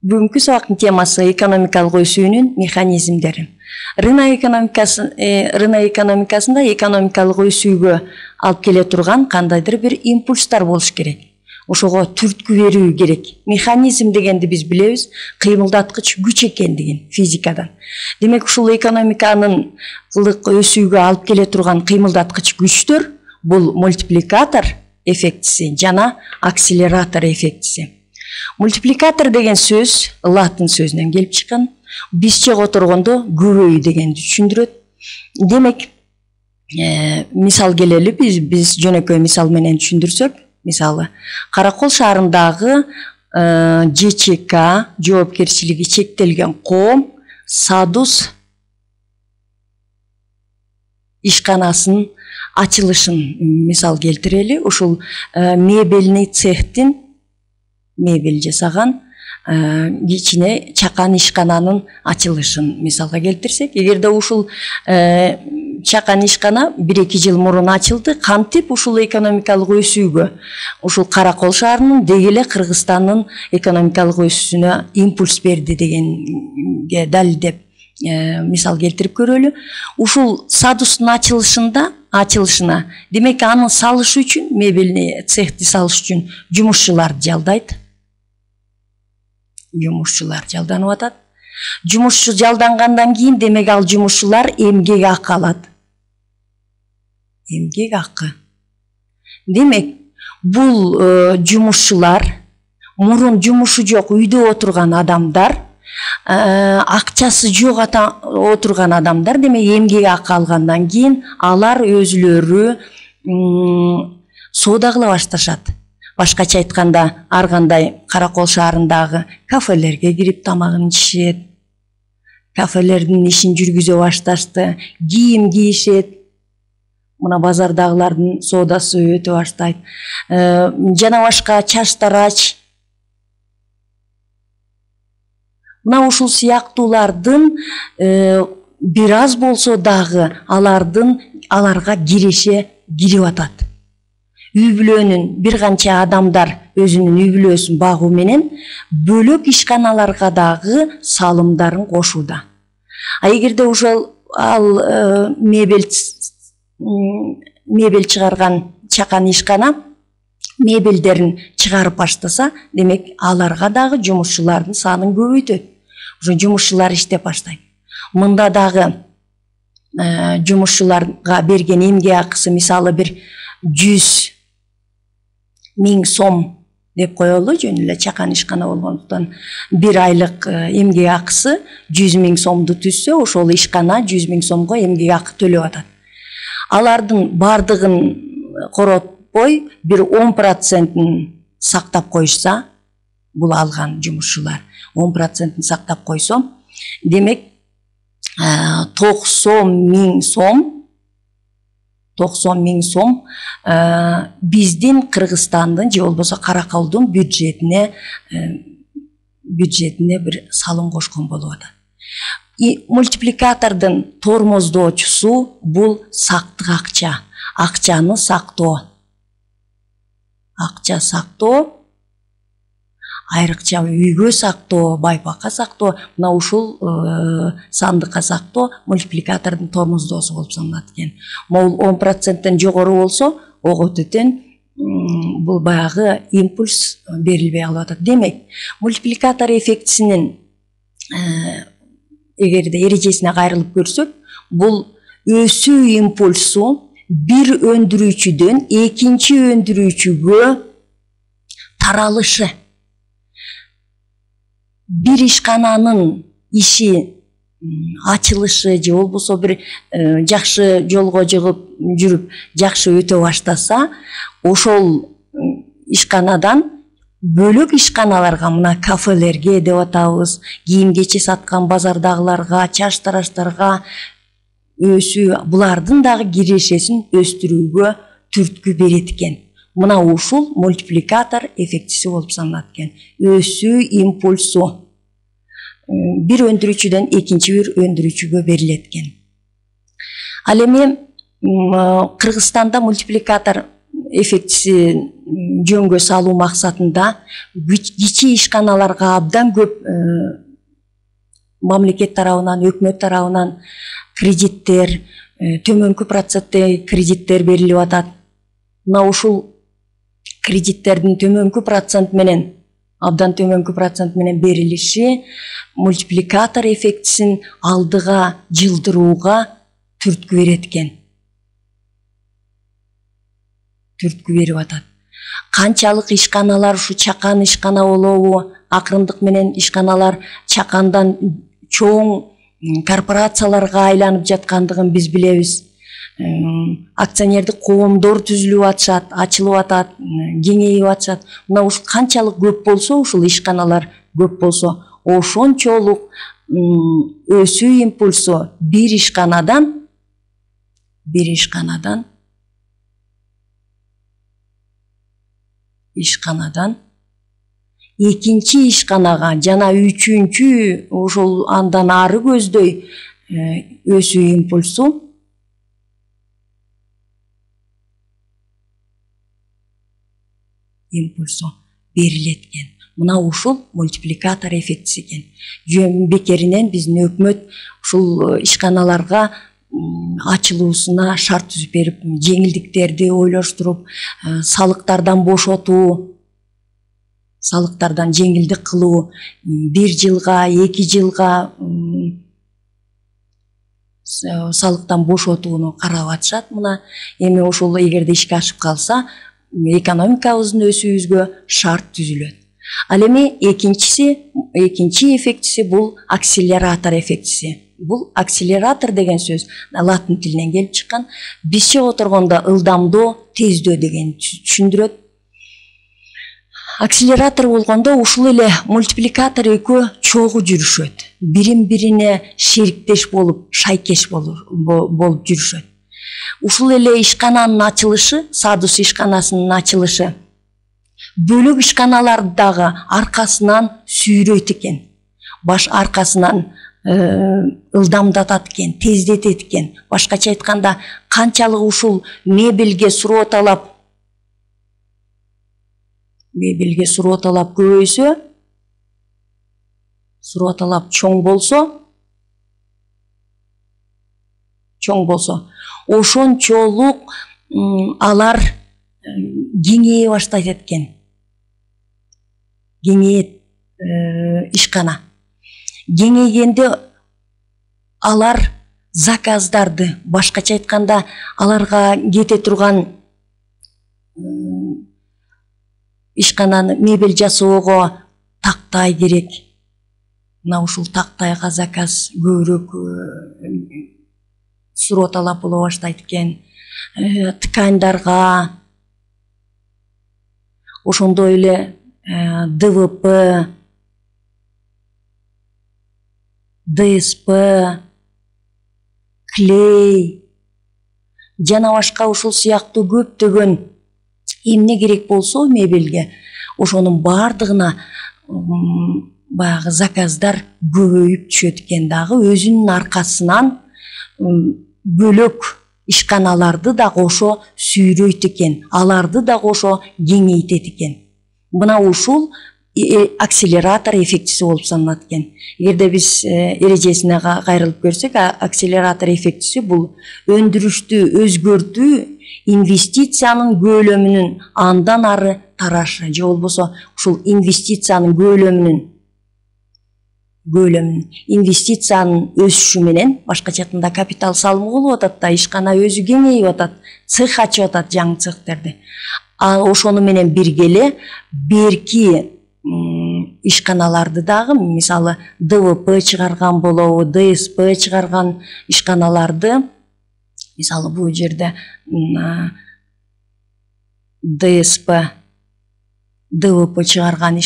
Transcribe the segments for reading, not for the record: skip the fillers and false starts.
Бүгүнкү сабактын темасы экономикалык өсүүнүн механизмдери. Рынок экономикасында экономикалык өсүүгө алып келе турган кандайдыр бир импульстар болуш керек. Ошого түрткү берүү керек. Механизм дегенди биз билебиз, кыймылдаткыч күч экендигин физикадан. Демек ушул экономиканын өсүүгө алып келе турган кыймылдаткыч күчтөр бул мультипликатор эффектиси жана акселератор эффектиси. Мультипликатор деген сөз латын сөзүнөн келип чыккан. Бизче которгондо көбөйүү дегенди түшүндүрөт. Демек, мисал келели, биз жөнөкөй мисал менен түшүндүрсөк, мисалы, Каракол шаарындагы ЖЧК, жоопкерчилиги чектелген коом Садус ишканасынын ачылышын мисал келтирели. Ушул мебельный цехтин мебель жасаган кичине чакан ишкананын ачылышын мисалга келтирсек, эгерде ушул чакан ишкана 1-2 жыл мурун ачылды, кантип ушул экономикалык өсүүгө, ушул Каракол шаарынын деги эле Кыргызстандын экономикалык өсүүсүнө импульс берди дегенге далилдеп мисал келтирип көрөлү. Ушул Садустун ачылышына, демек аны салыш үчүн, мебельный цехти салыш үчүн жумушчуларды жалдайт. Жумушчулар жалданып атат. Жумушчу жалдангандан кийин, демек ал жумушчулар эмгек акы алат. Эмгек акы. Демек, бул жумушчулар, мурун жумушу жок үйдө отурган адамдар, акчасы жок отурган адамдар, демек эмгек акы алгандан кийин алар өзүлөрү соода кыла башташат. Башкача айтканда, ар кандай Каракол шаарындагы кафелерге кирип тамагын ичишет, кафелердин ишин жүргүзө башташты, кийим кийишет. Мына базардагылардын соодасы өтө баштайт. Жана башка чач тарач. Мына ушул сыяктуулардын бир аз болсо дагы аларга киреше кирип атат. Үй бүлөнүн бир канча адамдар өзүнүн үй бүлөсүн багуу менен бөлөк ишканаларга дагы салымдарын кошууда. Эгерде ушул мебель чыгарган чакан ишкана мебелдерин чыгарып баштаса, демек аларга дагы жумушчулардын санын көбөйтөт. Ошо жумушчулар иштеп баштайт. Мында дагы жумушчуларга берген эмгек акысы мисалы бир 100 000 сом деп коелу, жөн эле чакан ишкана болгондуктан бир айлык эмгек акысы 100 000 сомду түзсө, ошол ишкана 100 000 сомго эмгек акы төлөп атат. Алардын бардыгын коротпой бир 10%-ын сактап койса, бул алган жумушчулар 10%-ын сактап койсо, демек 90 000 сом биздин Кыргызстандын же болбосо Караколдун бюджетине бир салым кошкон болуп атат. Мультипликатордун тормоздоочусу бул сактык акча, акчаны сактоо. Акча сактоо, айрыкча үйгө сактоо, байпакка сактоо, мына ушул сандыкка сактоо мультипликатордун тормоздоосу болуп саналат экен. Могул 10%-тен жогору болсо, ого төтөн бул баягы импульс берилбей калып атат. Демек, мультипликатор эффектисинин эгерде эрежесине кайрылып көрсөк, бул өсүү импульсу бир өндүрүүчүдөн экинчи өндүрүүчүгө таралышы. Бир ишкананын иши ачылышы же болбосо бир жакшы жолго жүрүп жакшы өтө баштаса, ошол ишканадан бөлөк ишканаларга, мына кафелерге деп атабыз, кийим кечи саткан базардагыларга, чач тараштарга өсүү, булардын дагы кирешесин өстүрүүгө түрткү берет экен. Мына ушул мультипликатор эффектиси болуп саналат экен. Өсүү импульсу бир өндүрүүчүдөн экинчи бир өндүрүүчүгө берилет экен. Ал эми Кыргызстанда мультипликатор эффектиси жөнгө салуу максатында кичи ишканаларга абдан көп мамлекет тарабынан, өкмөт тарабынан кредиттер, төмөнкү проценттеги кредиттер берилип атат. Мына ушул кредиттердин төмөнкү процент менен, абдан төмөнкү процент менен берилиши мультипликатор эффектисин алдыга жылдырууга түрткү берет экен. Түрткү берип атат. Канчалык ишканалар ушу чакан ишкана болобу, акырындык менен ишканалар чакандан чоң корпорацияларга айланып жаткандыгын биз билебиз. Акционердик коомдор түзүлүп атышат, ачылып атат, кеңейип атышат. Мына ушул канчалык көп болсо, ушул ишканалар көп болсо, ошончолук өсүү импульсу бир ишканадан экинчи ишканага жана үчүнчү ошол андан ары көздөй өсүү импульсу берилет экен. Мына ушул мультипликатор эффектиси экен. Жөн бекеринен биздин өкмөт ушул ишканаларга ачылуусуна шарт түзүп берип, жеңилдиктерди ойлоштуруп, салыктардан бошотуу, салыктардан жеңилдик кылуу, 1 жылга, 2 жылга салыктан бошотууну карап атышат. Мына эми ошол эгерде ишке ашып калса, экономикабыздын өсүүбүзгө шарт түзүлөт. Ал эми экинчи эффектиси бул акселератор эффектиси. Бул акселератор деген сөз латын тилинен келип чыккан. Бизче отургондо ылдамдоо, тездөө деген түшүндүрөт. Акселератор болгондо ушул эле мультипликатор экөө чогуу жүрүшөт. Бирин-бирине шериктеш болуп, шайкеш болуп жүрүшөт. Ушул эле ишкананын ачылышы, Садус ишканасынын ачылышы бөлөк ишканаларды дагы аркасынан сүйрөйт экен. Баш аркасынан ылдамдатат экен, тездетет экен. Башкача айтканда, канчалык ушул мебелге суроо талап көбөйсө, суроо талап чоң болсо, ошончолук алар кеңейе баштайт экен. Кеңейет ишкана. Кеңейгенде алар заказдарды, башкача айтканда, аларга кете турган ишкананы мебель жасоого тактай керек. Мына ушул тактайга заказ көбүрөөк суроо талап боло баштайт экен. Тканьдарга, ошондой эле ДВП, ДСП, клей жана башка ушул сыяктуу көптөгөн эмне керек болсо мебелге, ошонун бардыгына баягы заказдар көбөйүп түшөт экен дагы, өзүнүн аркасынан бөлөк ишканаларды да кошо сүйрөйт экен, аларды да кошо кеңейтет экен. Мына ушул акселератор эффектиси болуп саналат экен. Эгерде биз эрежесине кайрылып көрсөк, акселератор эффектиси бул өндүрүштү өзгөртүү, инвестициянын көлөмүнүн андан ары тарашы, же болбосо ушул инвестициянын инвестициянын өсүшү менен, башкача айтканда капитал салымы болуп атат да, ишкана өзү кеңейип атат, цех ачып атат, жаңы цехтерди. Ошону менен биргеле берки ишканаларды дагы, мисалы ДВП чыгарган болобу, ДСП чыгарган ишканаларды, мисалы бул жерде ДСП, ДВП чыгарган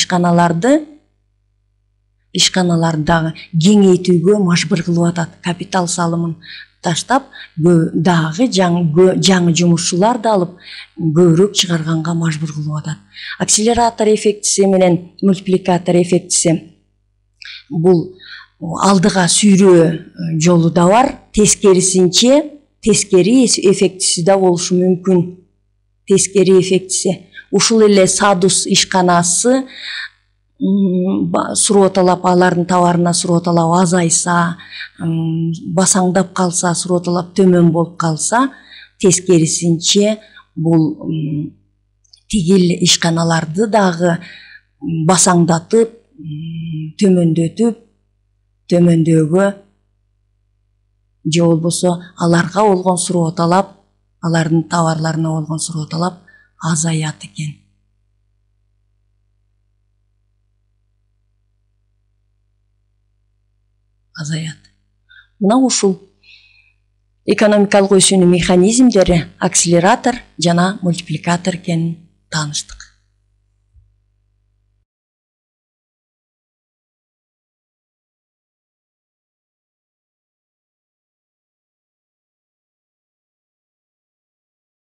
ишканаларды дагы кеңейтүүгө мажбур кылып атат. Капитал салымын таштап, дагы жаңы жумушчуларды алып, көбүрөөк чыгарганга мажбур кылып атат. Акселератор эффектиси менен мультипликатор эффектиси бул алдыга сүйрөө жолу да бар, тескерисинче тескери эффектиси да болушу мүмкүн. Тескери эффектиси ушул эле Садус ишканасы сурооталап, алардын товарына сурооталап азайса, басаңдап калса, сурооталап төмөн болуп калса, тескерисинче бул тигил ишканаларды дагы басаңдатып, төмөндөтүп, төмөндөгө же болбосо аларга болгон сурооталап, алардын товарларына болгон сурооталап азаят экен. Азаят. Мына ушул экономикалык өсүүнүн механизмдери акселератор жана мультипликатор экенин тааныштык.